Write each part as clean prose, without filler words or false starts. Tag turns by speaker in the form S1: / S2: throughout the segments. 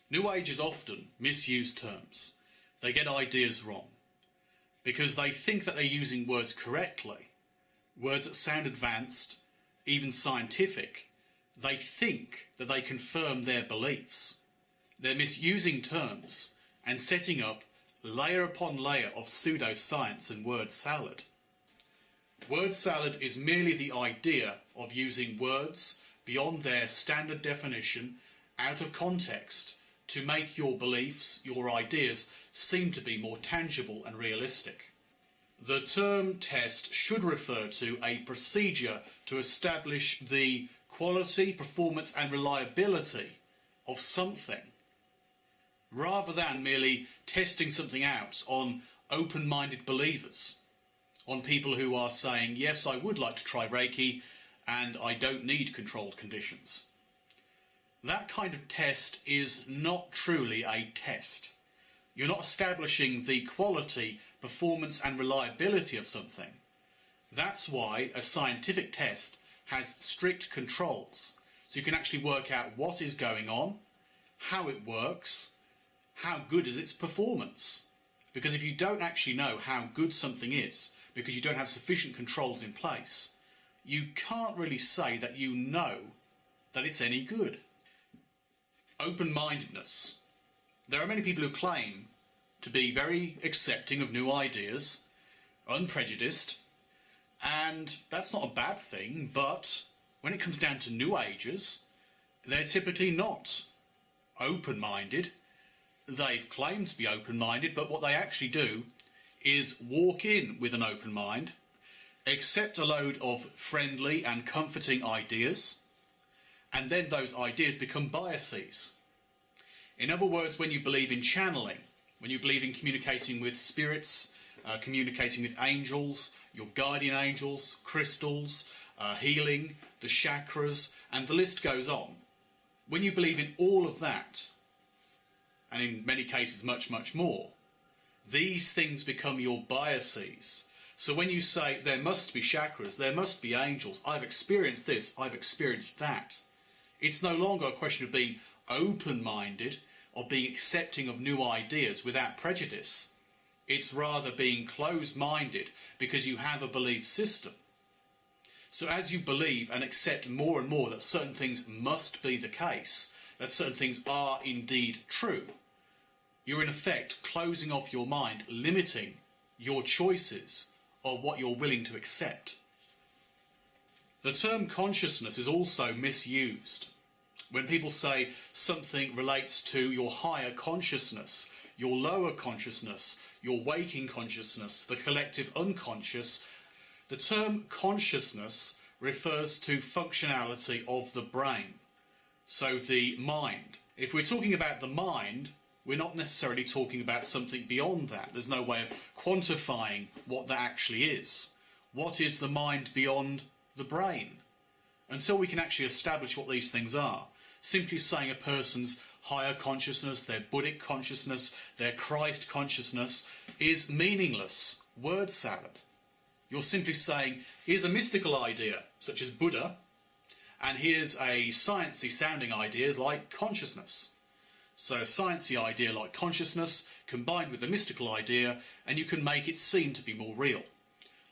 S1: New Agers often misuse terms. They get ideas wrong because they think that they're using words correctly, words that sound advanced, even scientific. They think that they confirm their beliefs. They're misusing terms and setting up layer upon layer of pseudoscience and word salad. Word salad is merely the idea of using words beyond their standard definition out of context to make your beliefs, your ideas, seem to be more tangible and realistic. The term test should refer to a procedure to establish the quality, performance and reliability of something, rather than merely testing something out on open-minded believers, on people who are saying, yes, I would like to try Reiki and I don't need controlled conditions. That kind of test is not truly a test. You're not establishing the quality, performance and reliability of something. That's why a scientific test has strict controls, so you can actually work out what is going on, how it works, how good is its performance. Because if you don't actually know how good something is, because you don't have sufficient controls in place, you can't really say that you know that it's any good. Open-mindedness. There are many people who claim to be very accepting of new ideas, unprejudiced, and that's not a bad thing, but when it comes down to New Agers, they're typically not open-minded. They've claimed to be open-minded, but what they actually do is walk in with an open mind, accept a load of friendly and comforting ideas, and then those ideas become biases. In other words, when you believe in channeling, when you believe in communicating with spirits, communicating with angels, your guardian angels, crystals, healing, the chakras, and the list goes on. When you believe in all of that, and in many cases much, much more, these things become your biases. So when you say, there must be chakras, there must be angels, I've experienced this, I've experienced that, it's no longer a question of being open-minded, of being accepting of new ideas without prejudice. It's rather being closed-minded because you have a belief system. So as you believe and accept more and more that certain things must be the case, that certain things are indeed true, you're in effect closing off your mind, limiting your choices of what you're willing to accept. The term consciousness is also misused. When people say something relates to your higher consciousness, your lower consciousness, your waking consciousness, the collective unconscious, the term consciousness refers to functionality of the brain, so the mind. If we're talking about the mind, we're not necessarily talking about something beyond that. There's no way of quantifying what that actually is. What is the mind beyond the brain? Until we can actually establish what these things are, simply saying a person's higher consciousness, their Buddhic consciousness, their Christ consciousness is meaningless word salad. You're simply saying, here's a mystical idea, such as Buddha, and here's a sciencey sounding idea like consciousness. So a sciencey idea like consciousness combined with a mystical idea, and you can make it seem to be more real.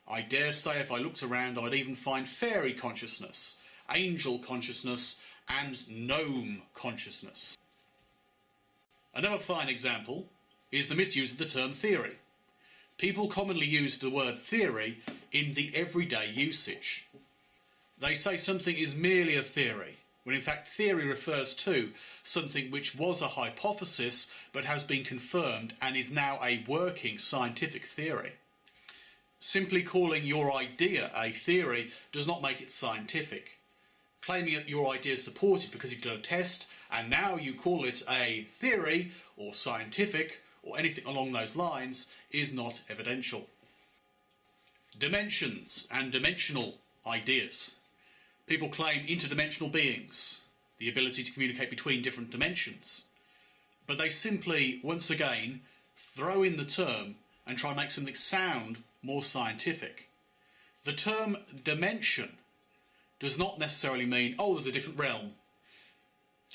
S1: I dare say if I looked around I'd even find fairy consciousness, angel consciousness and gnome consciousness. Another fine example is the misuse of the term theory. People commonly use the word theory in the everyday usage. They say something is merely a theory, when in fact theory refers to something which was a hypothesis but has been confirmed and is now a working scientific theory. Simply calling your idea a theory does not make it scientific. Claiming that your idea is supported because you've done a test and now you call it a theory or scientific or anything along those lines is not evidential. Dimensions and dimensional ideas. People claim interdimensional beings, the ability to communicate between different dimensions, but they simply, once again, throw in the term and try and make something sound more scientific. The term dimension does not necessarily mean, oh, there's a different realm.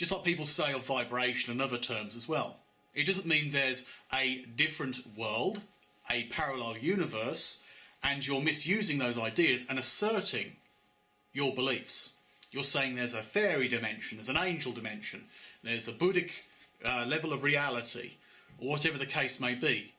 S1: Just like people say of vibration and other terms as well. It doesn't mean there's a different world, a parallel universe, and you're misusing those ideas and asserting your beliefs. You're saying there's a fairy dimension, there's an angel dimension, there's a Buddhic level of reality, or whatever the case may be.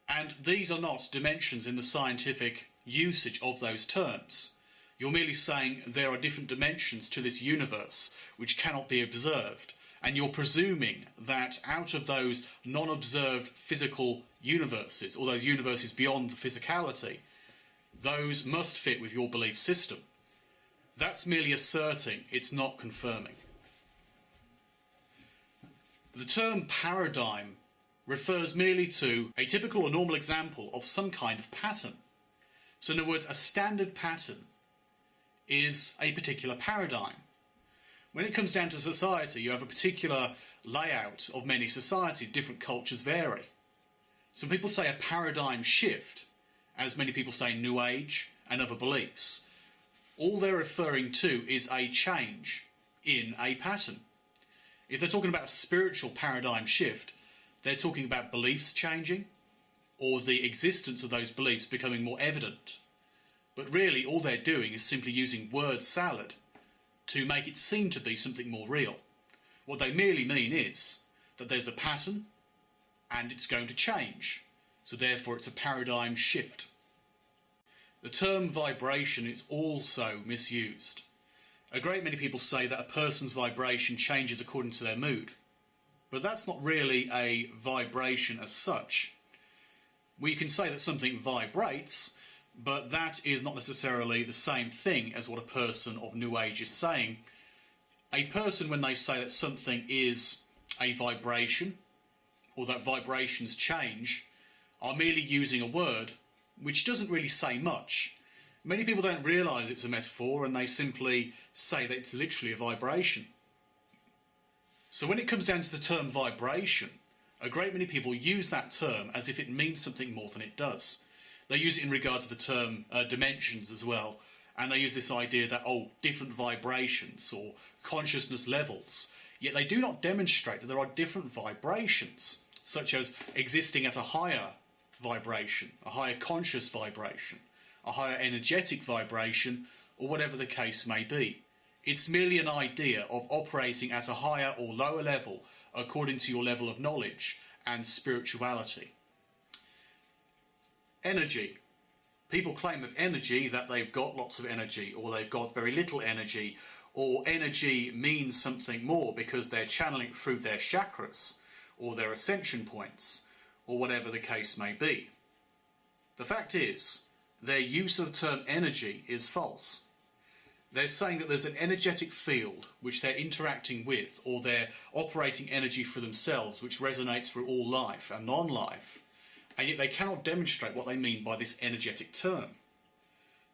S1: And these are not dimensions in the scientific usage of those terms. You're merely saying there are different dimensions to this universe which cannot be observed, and you're presuming that out of those non-observed physical universes, or those universes beyond the physicality, those must fit with your belief system. That's merely asserting, it's not confirming. The term paradigm refers merely to a typical or normal example of some kind of pattern. So in other words, a standard pattern is a particular paradigm. When it comes down to society, you have a particular layout of many societies. Different cultures vary. Some people say a paradigm shift, as many people say New Age and other beliefs. All they're referring to is a change in a pattern. If they're talking about a spiritual paradigm shift, they're talking about beliefs changing or the existence of those beliefs becoming more evident. But really all they're doing is simply using word salad to make it seem to be something more real. What they merely mean is that there's a pattern and it's going to change. So therefore it's a paradigm shift. The term vibration is also misused. A great many people say that a person's vibration changes according to their mood. But that's not really a vibration as such. We can say that something vibrates, but that is not necessarily the same thing as what a person of New Age is saying. A person, when they say that something is a vibration, or that vibrations change, are merely using a word which doesn't really say much. Many people don't realise it's a metaphor and they simply say that it's literally a vibration. So when it comes down to the term vibration, a great many people use that term as if it means something more than it does. They use it in regard to the term dimensions as well, and they use this idea that, oh, different vibrations or consciousness levels, yet they do not demonstrate that there are different vibrations, such as existing at a higher vibration, a higher conscious vibration, a higher energetic vibration, or whatever the case may be. It's merely an idea of operating at a higher or lower level according to your level of knowledge and spirituality. Energy. People claim with energy that they've got lots of energy, or they've got very little energy, or energy means something more because they're channeling through their chakras, or their ascension points, or whatever the case may be. The fact is, their use of the term energy is false. They're saying that there's an energetic field which they're interacting with, or they're operating energy for themselves which resonates through all life and non-life, and yet they cannot demonstrate what they mean by this energetic term.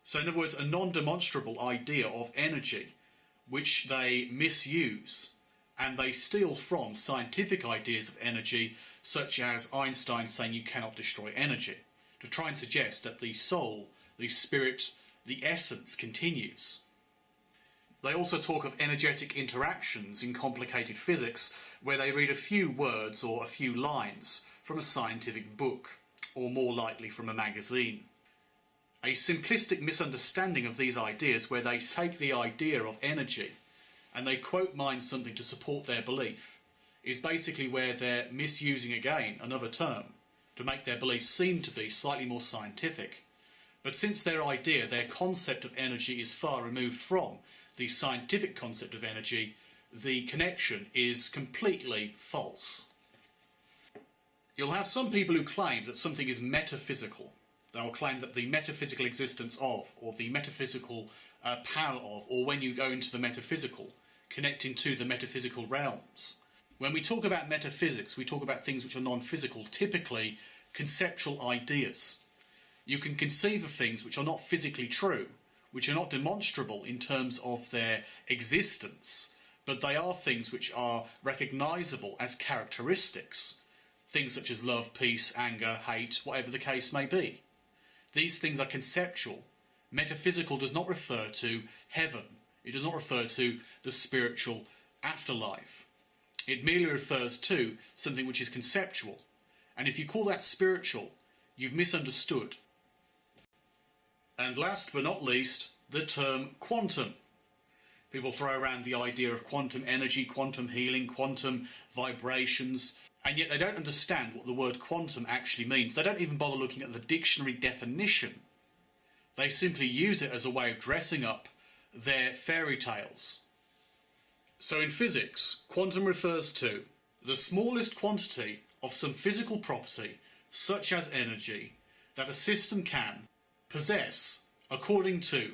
S1: So in other words, a non-demonstrable idea of energy which they misuse and they steal from scientific ideas of energy, such as Einstein saying you cannot destroy energy, to try and suggest that the soul, the spirit, the essence continues. They also talk of energetic interactions in complicated physics, where they read a few words or a few lines from a scientific book, or more likely from a magazine. A simplistic misunderstanding of these ideas, where they take the idea of energy and they quote mine something to support their belief, is basically where they're misusing again another term to make their belief seem to be slightly more scientific. But since their idea, their concept of energy is far removed from the scientific concept of energy, the connection is completely false. You'll have some people who claim that something is metaphysical. They'll claim that the metaphysical existence of, or the metaphysical power of, or when you go into the metaphysical, connecting to the metaphysical realms. When we talk about metaphysics, we talk about things which are non-physical, typically conceptual ideas. You can conceive of things which are not physically true, which are not demonstrable in terms of their existence, but they are things which are recognisable as characteristics. Things such as love, peace, anger, hate, whatever the case may be. These things are conceptual. Metaphysical does not refer to heaven. It does not refer to the spiritual afterlife. It merely refers to something which is conceptual. And if you call that spiritual, you've misunderstood. And last but not least, the term quantum. People throw around the idea of quantum energy, quantum healing, quantum vibrations, and yet they don't understand what the word quantum actually means. They don't even bother looking at the dictionary definition. They simply use it as a way of dressing up their fairy tales. So in physics, quantum refers to the smallest quantity of some physical property, such as energy, that a system can possess according to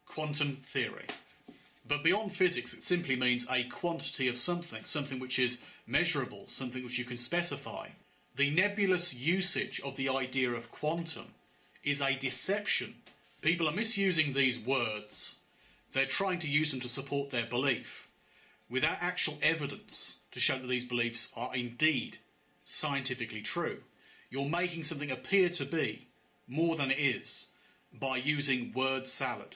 S1: quantum theory. But beyond physics, it simply means a quantity of something, something which is measurable, something which you can specify. The nebulous usage of the idea of quantum is a deception. People are misusing these words. They're trying to use them to support their belief, without actual evidence to show that these beliefs are indeed scientifically true. You're making something appear to be more than it is by using word salad.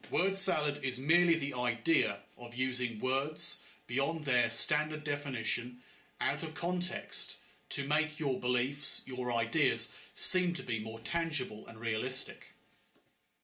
S1: Word salad is merely the idea of using words beyond their standard definition, out of context, to make your beliefs, your ideas, seem to be more tangible and realistic.